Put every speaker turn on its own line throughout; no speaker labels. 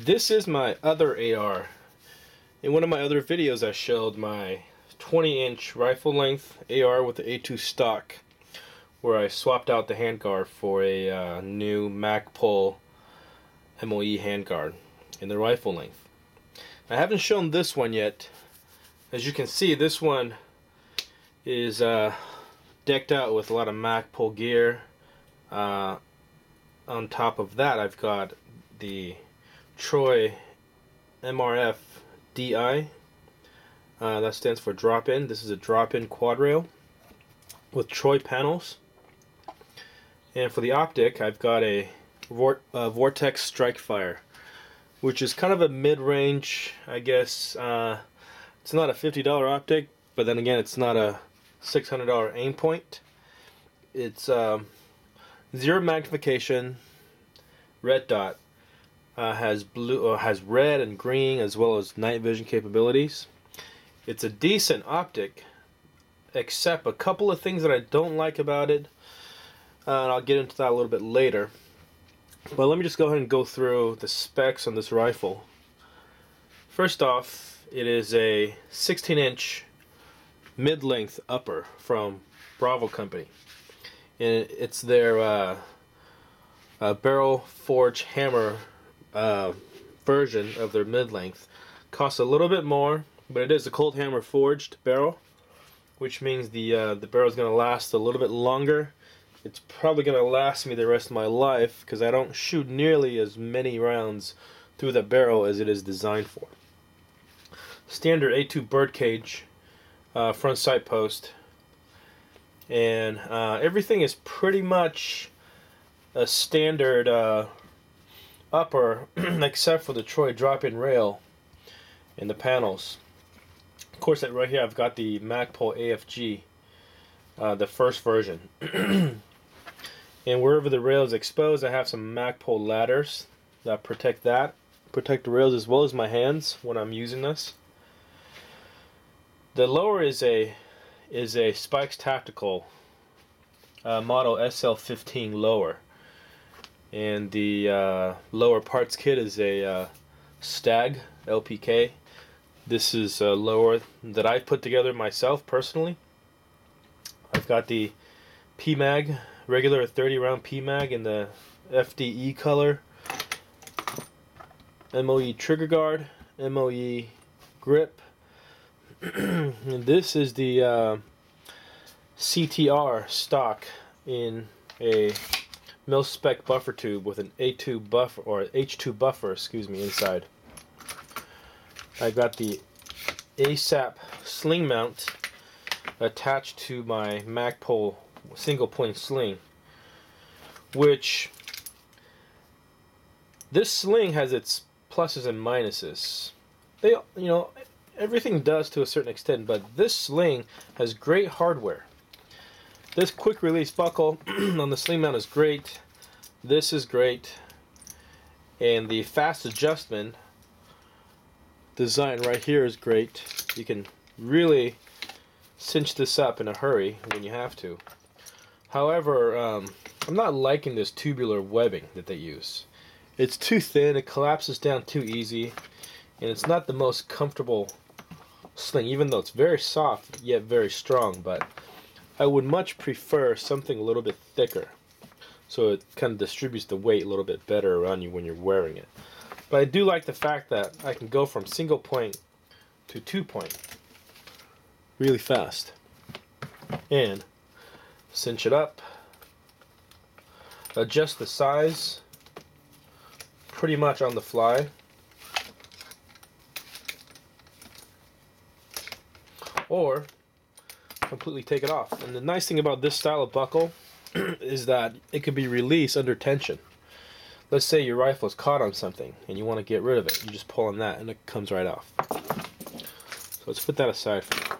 This is my other AR. In one of my other videos I showed my 20-inch rifle length AR with the A2 stock, where I swapped out the handguard for a new magpul MOE handguard in the rifle length. I haven't shown this one yet. As you can see, this one is decked out with a lot of magpul gear. On top of that, I've got the Troy MRF DI. That stands for Drop-In. This is a drop-in quad rail with Troy panels. And for the optic, I've got a Vortex Strikefire, which is kind of a mid-range, I guess. It's not a $50 optic, but then again, it's not a $600 aim point. It's zero magnification, red dot. Has red and green as well as night vision capabilities. It's a decent optic, except a couple of things that I don't like about it. And I'll get into that a little bit later. But let me just go ahead and go through the specs on this rifle. First off, it is a 16-inch mid-length upper from Bravo Company. And it's their barrel forge hammer version of their mid-length. Costs a little bit more, but it is a cold hammer forged barrel, which means the barrel is going to last a little bit longer. It's probably going to last me the rest of my life because I don't shoot nearly as many rounds through the barrel as it is designed for. Standard A2 birdcage front sight post, and everything is pretty much a standard upper except for the Troy drop-in rail and the panels. Of course, right here I've got the magpul AFG, the first version. And wherever the rail is exposed, I have some magpul ladders that protect the rails as well as my hands when I'm using this. The lower is a Spikes Tactical model SL15 lower. And the lower parts kit is a Stag LPK. This is a lower that I put together myself personally. I've got the PMag, regular 30 round PMag in the FDE color, MOE trigger guard, MOE grip. And this is the CTR stock in a mil-spec buffer tube with an A2 buffer, or H2 buffer, excuse me, inside. I got the ASAP sling mount attached to my magpul single point sling, which this sling has its pluses and minuses. Everything does to a certain extent, but this sling has great hardware. This quick release buckle on the sling mount is great. This is great. And the fast adjustment design right here is great. You can really cinch this up in a hurry when you have to. However, I'm not liking this tubular webbing that they use. It's too thin, it collapses down too easy, and it's not the most comfortable sling, even though it's very soft yet very strong. But I would much prefer something a little bit thicker, so it kind of distributes the weight a little bit better around you when you're wearing it. But I do like the fact that I can go from single point to 2 point really fast and cinch it up, adjust the size pretty much on the fly, or completely take it off. And the nice thing about this style of buckle is that it can be released under tension. Let's say your rifle is caught on something and you want to get rid of it. You just pull on that and it comes right off. So let's put that aside for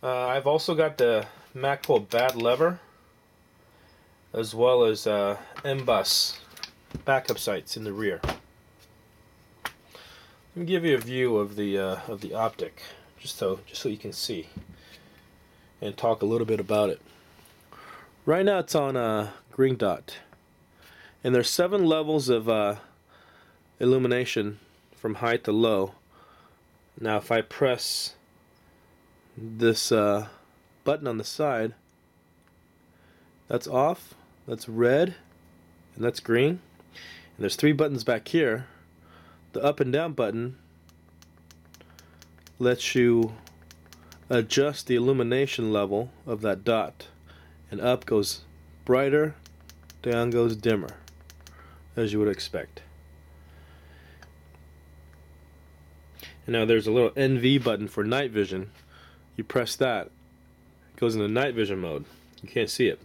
now. I've also got the magpul bad lever, as well as M-bus backup sights in the rear. Let me give you a view of the optic, just so you can see and talk a little bit about it. Right now it's on green dot, and there's 7 levels of illumination from high to low. Now if I press this button on the side, that's off, that's red, and that's green. And there's 3 buttons back here. The up and down button lets you adjust the illumination level of that dot, and up goes brighter, down goes dimmer, as you would expect. And now there's a little NV button for night vision. You press that, it goes into night vision mode. You can't see it.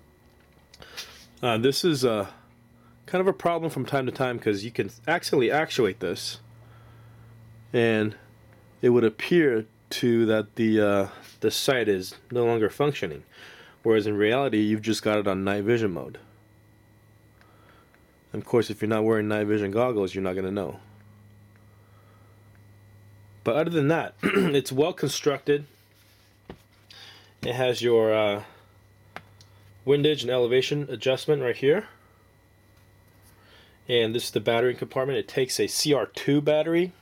This is kind of a problem from time to time, because you can actually actuate this and it would appear to that the sight is no longer functioning, whereas in reality you've just got it on night vision mode. And of course, if you're not wearing night vision goggles, you're not going to know. But other than that, it's well constructed. It has your windage and elevation adjustment right here. And this is the battery compartment. It takes a Cr2 battery,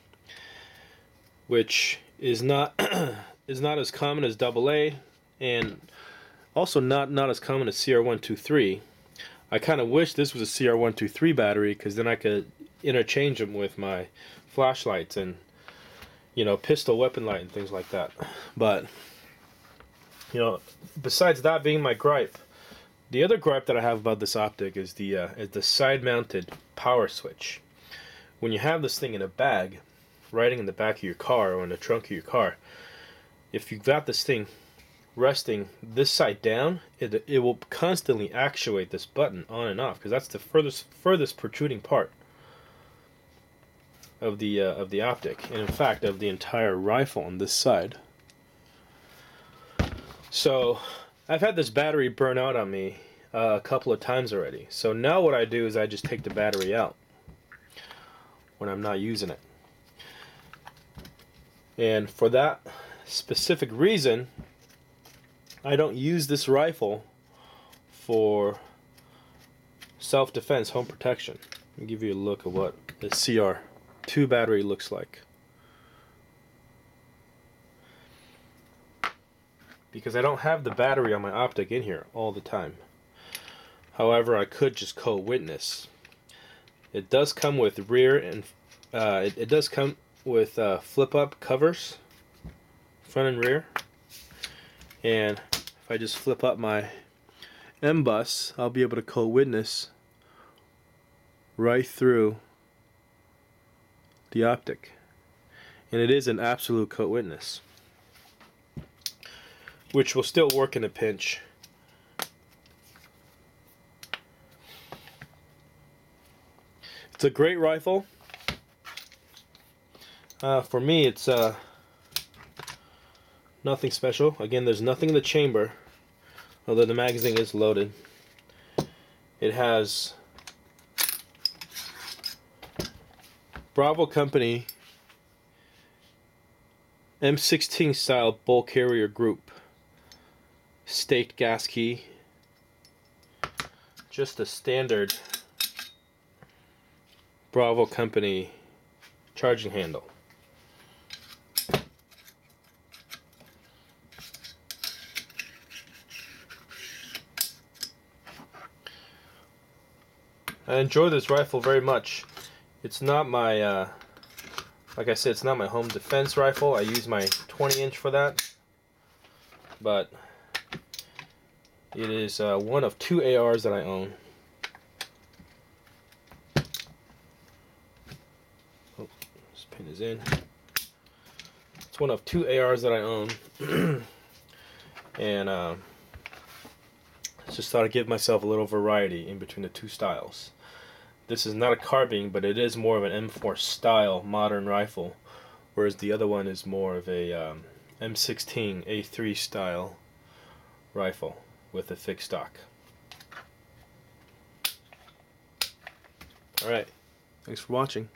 which is not as common as AA, and also not as common as Cr123. I kind of wish this was a Cr123 battery, because then I could interchange them with my flashlights and, you know, pistol weapon light and things like that. But, you know, besides that being my gripe, the other gripe that I have about this optic is the side-mounted power switch. When you have this thing in a bag, riding in the back of your car or in the trunk of your car, if you've got this thing resting this side down, it will constantly actuate this button on and off, because that's the furthest protruding part of the optic, and in fact of the entire rifle on this side. So I've had this battery burn out on me a couple of times already. So now what I do is I just take the battery out when I'm not using it. And for that specific reason, I don't use this rifle for self-defense, home protection. Let me give you a look at what the Cr2 battery looks like. Because I don't have the battery on my optic in here all the time. However, I could just co-witness. It does come with rear and it does come with flip-up covers, front and rear. And if I just flip up my M-bus, I'll be able to co-witness right through the optic. And it is an absolute co-witness, which will still work in a pinch. It's a great rifle. For me, it's nothing special. Again, there's nothing in the chamber, although the magazine is loaded. It has Bravo Company M16 style bull carrier group, staked gas key, just a standard Bravo Company charging handle. I enjoy this rifle very much. It's not my, like I said, it's not my home defense rifle. I use my 20-inch for that. But it is one of 2 ARs that I own. Oh, this pin is in. It's one of 2 ARs that I own. And I just thought I'd give myself a little variety in between the 2 styles. This is not a carbine, but it is more of an M4 style modern rifle, whereas the other one is more of a M16 A3 style rifle with a fixed stock. Alright, thanks for watching.